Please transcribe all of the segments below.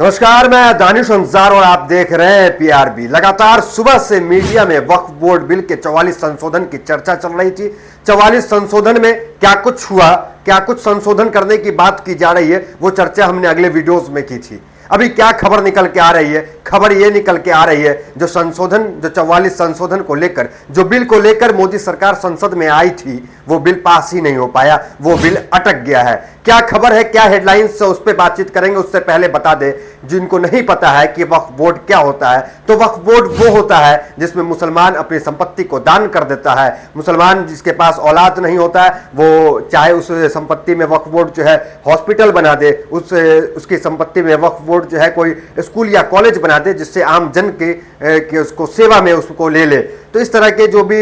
नमस्कार, मैं दानिश अंसार और आप देख रहे हैं पीआरबी। लगातार सुबह से मीडिया में वक्फ बोर्ड बिल के 44 संशोधन की चर्चा चल रही थी। 44 संशोधन में क्या कुछ हुआ, क्या कुछ संशोधन करने की बात की जा रही है, वो चर्चा हमने अगले वीडियोस में की थी। अभी क्या खबर निकल के आ रही है? खबर ये निकल के आ रही है जो 44 संशोधन को लेकर, जो बिल को लेकर मोदी सरकार संसद में आई थी, वो बिल पास ही नहीं हो पाया, वो बिल अटक गया है। क्या खबर है, क्या हेडलाइंस से, उस पर बातचीत करेंगे। उससे पहले बता दे जिनको नहीं पता है कि वक्फ बोर्ड क्या होता है, तो वक्फ बोर्ड वो होता है जिसमें मुसलमान अपनी संपत्ति को दान कर देता है। मुसलमान जिसके पास औलाद नहीं होता है, वो चाहे उस संपत्ति में वक्फ बोर्ड जो है हॉस्पिटल बना दे, उसकी संपत्ति में वक्फ बोर्ड जो है कोई स्कूल या कॉलेज बना दे, जिससे आम जन के उसको सेवा में उसको ले ले। तो इस तरह के जो भी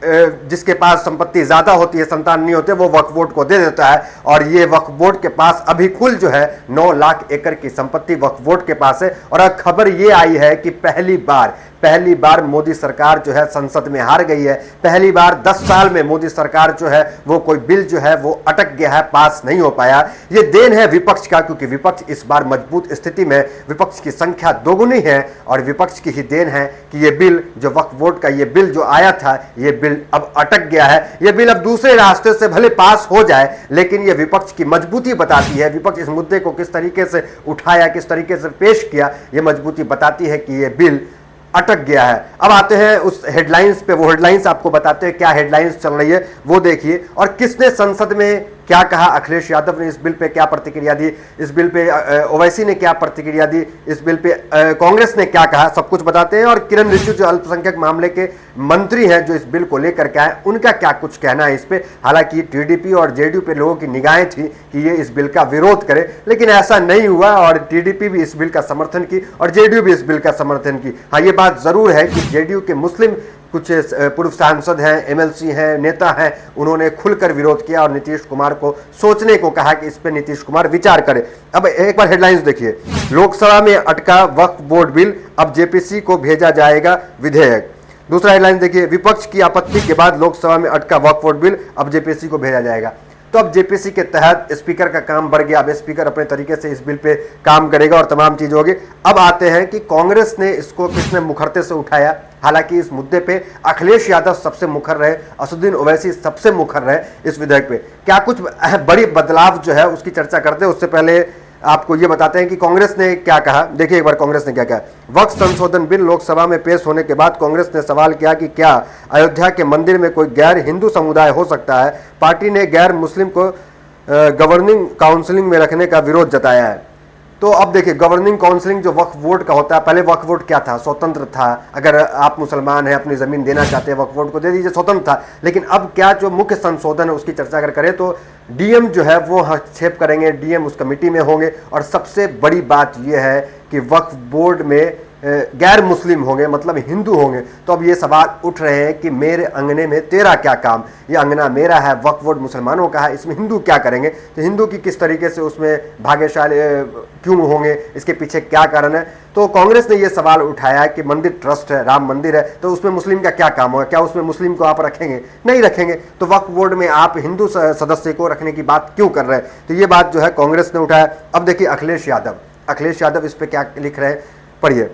जिसके पास संपत्ति ज्यादा होती है, संतान नहीं होते, वो वक्फ बोर्ड को दे देता है। और ये वक्फ बोर्ड के पास अभी कुल जो है 9 लाख एकड़ की संपत्ति वक्फ बोर्ड के पास है। और अब खबर ये आई है कि पहली बार मोदी सरकार जो है संसद में हार गई है। पहली बार 10 साल में मोदी सरकार जो है वो कोई बिल जो है वो अटक गया है, पास नहीं हो पाया। ये देन है विपक्ष का, क्योंकि विपक्ष इस बार मजबूत स्थिति में, विपक्ष की संख्या दोगुनी है और विपक्ष की ही देन है कि ये बिल जो वक्फ बोर्ड का ये बिल जो आया था, ये बिल अब अटक गया है। ये बिल अब दूसरे रास्ते से भले पास हो जाए, लेकिन ये विपक्ष की मजबूती बताती है। विपक्ष इस मुद्दे को किस तरीके से उठाया, किस तरीके से पेश किया, ये मजबूती बताती है कि ये बिल अटक गया है। अब आते हैं उस हेडलाइंस पे। वो हेडलाइंस आपको बताते हैं क्या हेडलाइंस चल रही है, वो देखिए। और किसने संसद में क्या कहा, अखिलेश यादव ने इस बिल पे क्या प्रतिक्रिया दी, इस बिल पे ओवैसी ने क्या प्रतिक्रिया दी, इस बिल पे कांग्रेस ने क्या कहा, सब कुछ बताते हैं। और किरण रिजिजू जो अल्पसंख्यक मामले के मंत्री हैं, जो इस बिल को लेकर के आए, उनका क्या कुछ कहना है इस पे। हालांकि टीडीपी और जेडीयू पे लोगों की निगाहें थी कि ये इस बिल का विरोध करे, लेकिन ऐसा नहीं हुआ और टीडीपी भी इस बिल का समर्थन की और जेडीयू भी इस बिल का समर्थन की। हाँ, ये बात जरूर है कि जेडीयू के मुस्लिम कुछ पूर्व सांसद हैं, एमएलसी हैं, नेता हैं, उन्होंने खुलकर विरोध किया और नीतीश कुमार को सोचने को कहा कि इस पे नीतीश कुमार विचार करे। अब एक बार हेडलाइंस देखिए। लोकसभा में अटका वक्फ बोर्ड बिल, अब जेपीसी को भेजा जाएगा विधेयक। दूसरा हेडलाइन देखिए, विपक्ष की आपत्ति के बाद लोकसभा में अटका वक्फ बोर्ड बिल, अब जेपीसी को भेजा जाएगा। तो अब जेपीसी के तहत स्पीकर का काम बढ़ गया। अब स्पीकर अपने तरीके से इस बिल पे काम करेगा और तमाम चीज होगी। अब आते हैं कि कांग्रेस ने इसको किसने मुखरते से उठाया। हालांकि इस मुद्दे पे अखिलेश यादव सबसे मुखर रहे, असदुद्दीन ओवैसी सबसे मुखर रहे इस विधेयक पे। क्या कुछ बड़ी बदलाव जो है उसकी चर्चा करते हैं, उससे पहले आपको ये बताते हैं कि कांग्रेस ने क्या कहा। देखिए एक बार कांग्रेस ने क्या कहा। वक्फ संशोधन बिल लोकसभा में पेश होने के बाद कांग्रेस ने सवाल किया कि क्या अयोध्या के मंदिर में कोई गैर हिंदू समुदाय हो सकता है। पार्टी ने गैर मुस्लिम को गवर्निंग काउंसिलिंग में रखने का विरोध जताया है। तो अब देखिए, गवर्निंग काउंसिलिंग जो वक्फ बोर्ड का होता है, पहले वक्फ बोर्ड क्या था, स्वतंत्र था। अगर आप मुसलमान हैं, अपनी ज़मीन देना चाहते हैं, वक्फ बोर्ड को दे दीजिए, स्वतंत्र था। लेकिन अब क्या जो मुख्य संशोधन है उसकी चर्चा अगर करें तो डीएम जो है वो हस्तक्षेप करेंगे, डीएम उस कमेटी में होंगे। और सबसे बड़ी बात यह है कि वक्फ बोर्ड में गैर मुस्लिम होंगे, मतलब हिंदू होंगे। तो अब ये सवाल उठ रहे हैं कि मेरे अंगने में तेरा क्या काम, ये अंगना मेरा है, वक्फ बोर्ड मुसलमानों का है, इसमें हिंदू क्या करेंगे। तो हिंदू की किस तरीके से उसमें भाग्यशाली क्यों होंगे, इसके पीछे क्या कारण है। तो कांग्रेस ने ये सवाल उठाया कि मंदिर ट्रस्ट है, राम मंदिर है, तो उसमें मुस्लिम का क्या काम होगा, क्या उसमें मुस्लिम को आप रखेंगे, नहीं रखेंगे। तो वक्फ बोर्ड में आप हिंदू सदस्य को रखने की बात क्यों कर रहे हैं। तो ये बात जो है कांग्रेस ने उठाया। अब देखिए अखिलेश यादव इस पर क्या लिख रहे हैं, पढ़िए।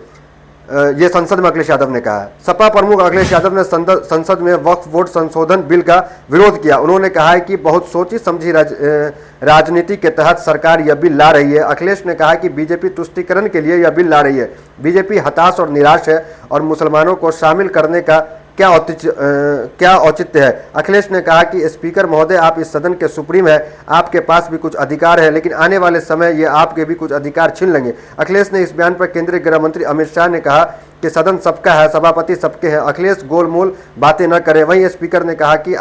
ये संसद में अखिलेश यादव ने कहा। सपा प्रमुख अखिलेश यादव ने संसद में वक्फ बोर्ड संशोधन बिल का विरोध किया। उन्होंने कहा है कि बहुत सोची समझी राजनीति के तहत सरकार यह बिल ला रही है। अखिलेश ने कहा कि बीजेपी तुष्टीकरण के लिए यह बिल ला रही है। बीजेपी हताश और निराश है और मुसलमानों को शामिल करने का क्या औचित्य है। अखिलेश ने कहा कि स्पीकर महोदय, आप इस सदन के सुप्रीम है, आपके पास भी कुछ अधिकार है, लेकिन आने वाले समय ये आपके भी कुछ अधिकार छीन लेंगे। अखिलेश ने इस बयान पर केंद्रीय गृह मंत्री अमित शाह ने कहा कि सदन सबका है, सभापति सबके हैं, अखिलेश गोलमोल बातें न करें। वहीं स्पीकर ने कहा कि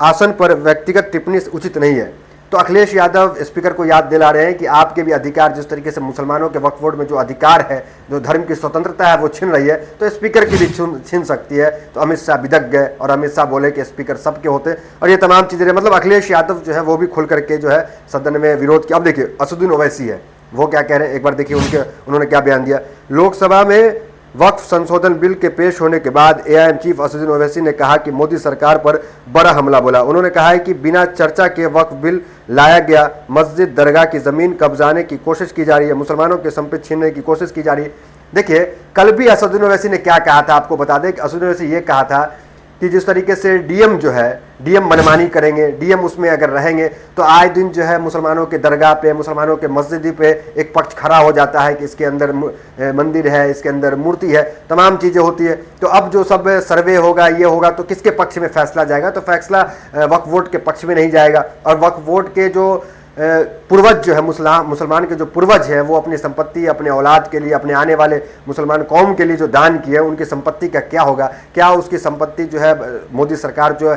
आसन पर व्यक्तिगत टिप्पणी उचित नहीं है। तो अखिलेश यादव स्पीकर को याद दिला रहे हैं कि आपके भी अधिकार, जिस तरीके से मुसलमानों के वक्फ बोर्ड में जो अधिकार है, जो धर्म की स्वतंत्रता है, वो छीन रही है, तो स्पीकर की भी छीन सकती है। तो अमित शाह बिदक गए और अमित शाह बोले कि स्पीकर सबके होते। और ये तमाम चीज़ें, मतलब अखिलेश यादव जो है वो भी खुल करके जो है सदन में विरोध किया। अब देखिए असदुद्दीन ओवैसी है, वो क्या कह रहे हैं, एक बार देखिए उन्होंने क्या बयान दिया। लोकसभा में वक्फ संशोधन बिल के पेश होने के बाद एआईएम चीफ असदुद्दीन ओवैसी ने कहा कि मोदी सरकार पर बड़ा हमला बोला। उन्होंने कहा है कि बिना चर्चा के वक्फ बिल लाया गया, मस्जिद दरगाह की जमीन कब्जाने की कोशिश की जा रही है, मुसलमानों की संपत्ति छीनने की कोशिश की जा रही है। देखिए, कल भी असदुद्दीन ओवैसी ने क्या कहा था, आपको बता दें कि असदुद्दीन ओवैसी ये कहा था कि जिस तरीके से डीएम जो है, डीएम मनमानी करेंगे, डीएम उसमें अगर रहेंगे तो आए दिन जो है मुसलमानों के दरगाह पे, मुसलमानों के मस्जिद पे एक पक्ष खड़ा हो जाता है कि इसके अंदर मंदिर है, इसके अंदर मूर्ति है, तमाम चीज़ें होती है। तो अब जो सब सर्वे होगा, ये होगा, तो किसके पक्ष में फैसला जाएगा? तो फैसला वक्फ बोर्ड के पक्ष में नहीं जाएगा। और वक्फ बोर्ड के जो पूर्वज जो है, मुसलमान के जो पूर्वज हैं, वो अपनी संपत्ति अपने औलाद के लिए, अपने आने वाले मुसलमान कौम के लिए जो दान किए, उनकी संपत्ति का क्या होगा? क्या उसकी संपत्ति जो है मोदी सरकार जो है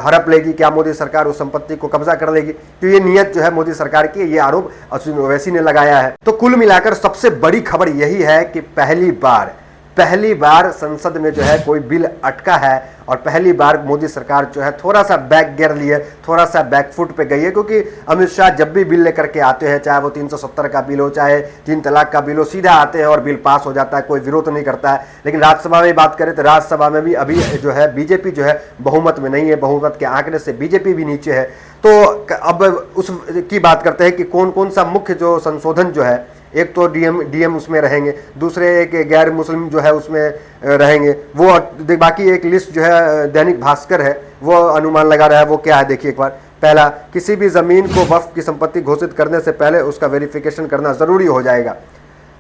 हड़प लेगी? क्या मोदी सरकार उस संपत्ति को कब्जा कर लेगी? तो ये नीयत जो है मोदी सरकार की, ये आरोप असदुद्दीन ओवैसी ने लगाया है। तो कुल मिलाकर सबसे बड़ी खबर यही है कि पहली बार संसद में जो है कोई बिल अटका है और पहली बार मोदी सरकार जो है थोड़ा सा बैक गियर लिए, थोड़ा सा बैकफुट पे गई है। क्योंकि अमित शाह जब भी बिल लेकर के आते हैं, चाहे वो 370 का बिल हो, चाहे 3 तलाक का बिल हो, सीधा आते हैं और बिल पास हो जाता है, कोई विरोध नहीं करता है। लेकिन राज्यसभा में बात करें तो राज्यसभा में भी अभी जो है बीजेपी जो है बहुमत में नहीं है, बहुमत के आंकड़े से बीजेपी भी नीचे है। तो अब उस की बात करते हैं कि कौन कौन सा मुख्य जो संशोधन जो है, एक तो डीएम उसमें रहेंगे, दूसरे एक गैर मुस्लिम जो है उसमें रहेंगे, वो बाकी एक लिस्ट जो है दैनिक भास्कर है वो अनुमान लगा रहा है। वो क्या है देखिए एक बार। पहला, किसी भी ज़मीन को वक्फ की संपत्ति घोषित करने से पहले उसका वेरिफिकेशन करना ज़रूरी हो जाएगा।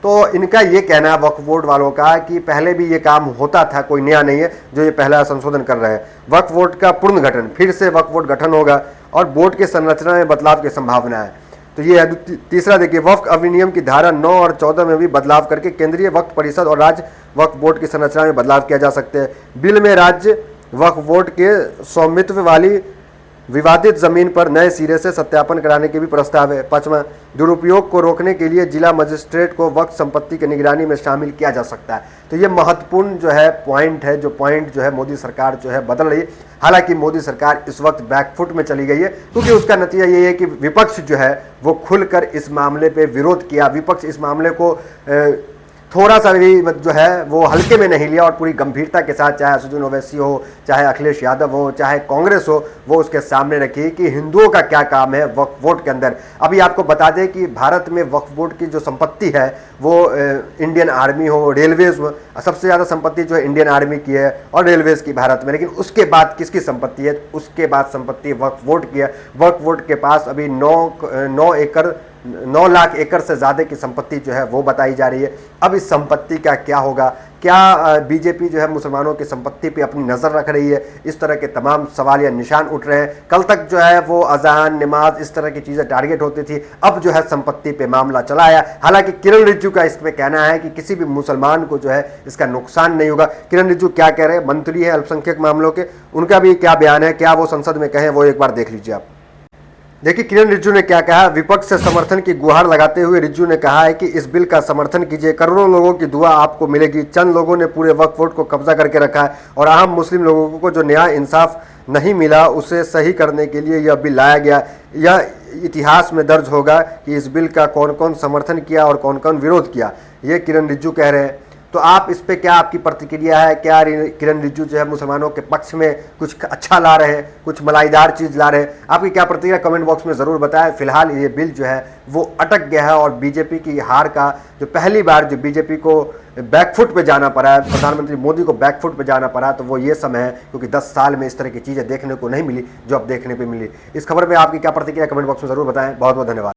तो इनका ये कहना है वक्फ बोर्ड वालों का कि पहले भी ये काम होता था, कोई नया नहीं है जो ये पहला संशोधन कर रहे हैं। वक्फ बोर्ड का पूर्ण गठन, फिर से वक्फ बोर्ड गठन होगा और बोर्ड की संरचना में बदलाव की संभावना है। तो ये है। तीसरा देखिए, वक्फ अधिनियम की धारा 9 और 14 में भी बदलाव करके केंद्रीय वक्फ परिषद और राज्य वक्फ बोर्ड की संरचना में बदलाव किया जा सकते हैं। बिल में राज्य वक्फ बोर्ड के स्वामित्व वाली विवादित जमीन पर नए सिरे से सत्यापन कराने के भी प्रस्ताव है। पांचवा, दुरुपयोग को रोकने के लिए जिला मजिस्ट्रेट को वक्फ संपत्ति की निगरानी में शामिल किया जा सकता है। तो ये महत्वपूर्ण जो है पॉइंट है, जो पॉइंट जो है मोदी सरकार जो है बदल रही है। हालांकि मोदी सरकार इस वक्त बैकफुट में चली गई है, क्योंकि उसका नतीजा ये है कि विपक्ष जो है वो खुलकर इस मामले पे विरोध किया। विपक्ष इस मामले को थोड़ा सा भी जो है वो हल्के में नहीं लिया और पूरी गंभीरता के साथ, चाहे असदुद्दीन ओवैसी हो, चाहे अखिलेश यादव हो, चाहे कांग्रेस हो, वो उसके सामने रखी कि हिंदुओं का क्या काम है वक्फ बोर्ड के अंदर। अभी आपको बता दें कि भारत में वक्फ बोर्ड की जो संपत्ति है वो इंडियन आर्मी हो, रेलवेज हो, सबसे ज़्यादा संपत्ति जो है इंडियन आर्मी की है और रेलवेज की भारत में। लेकिन उसके बाद किसकी संपत्ति है? उसके बाद संपत्ति वक्फ बोर्ड की है। वक्फ बोर्ड के पास अभी 9 लाख एकड़ से ज़्यादा की संपत्ति जो है वो बताई जा रही है। अब इस संपत्ति का क्या होगा? क्या बीजेपी जो है मुसलमानों की संपत्ति पे अपनी नज़र रख रही है? इस तरह के तमाम सवाल या निशान उठ रहे हैं। कल तक जो है वो अजान, नमाज, इस तरह की चीज़ें टारगेट होती थी, अब जो है संपत्ति पे मामला चला आया। हालांकि किरण रिजिजू का इसमें कहना है कि किसी भी मुसलमान को जो है इसका नुकसान नहीं होगा। किरण रिजिजू क्या कह रहे हैं? मंत्री है अल्पसंख्यक मामलों के, उनका भी क्या बयान है, क्या वो संसद में कहें, वो एक बार देख लीजिए आप। देखिए किरण रिजिजू ने क्या कहा। विपक्ष से समर्थन की गुहार लगाते हुए रिजिजू ने कहा है कि इस बिल का समर्थन कीजिए, करोड़ों लोगों की दुआ आपको मिलेगी। चंद लोगों ने पूरे वक्फ बोर्ड को कब्जा करके रखा है और आम मुस्लिम लोगों को जो न्याय इंसाफ नहीं मिला उसे सही करने के लिए यह बिल लाया गया। यह इतिहास में दर्ज होगा कि इस बिल का कौन कौन समर्थन किया और कौन कौन विरोध किया, ये किरण रिजिजू कह रहे हैं। तो आप इस पे क्या आपकी प्रतिक्रिया है? क्या किरण रिजिजू जो है मुसलमानों के पक्ष में कुछ अच्छा ला रहे हैं, कुछ मलाईदार चीज़ ला रहे हैं? आपकी क्या प्रतिक्रिया कमेंट बॉक्स में ज़रूर बताएं। फिलहाल ये बिल जो है वो अटक गया है और बीजेपी की हार का जो पहली बार जो बीजेपी को बैकफुट पे जाना पड़ा है, प्रधानमंत्री मोदी को बैकफुट पे जाना पड़ा, तो वो ये समय है क्योंकि 10 साल में इस तरह की चीज़ें देखने को नहीं मिली जो अब देखने को मिली। इस खबर में आपकी क्या प्रतिक्रिया कमेंट बॉक्स में ज़रूर बताएं। बहुत बहुत धन्यवाद।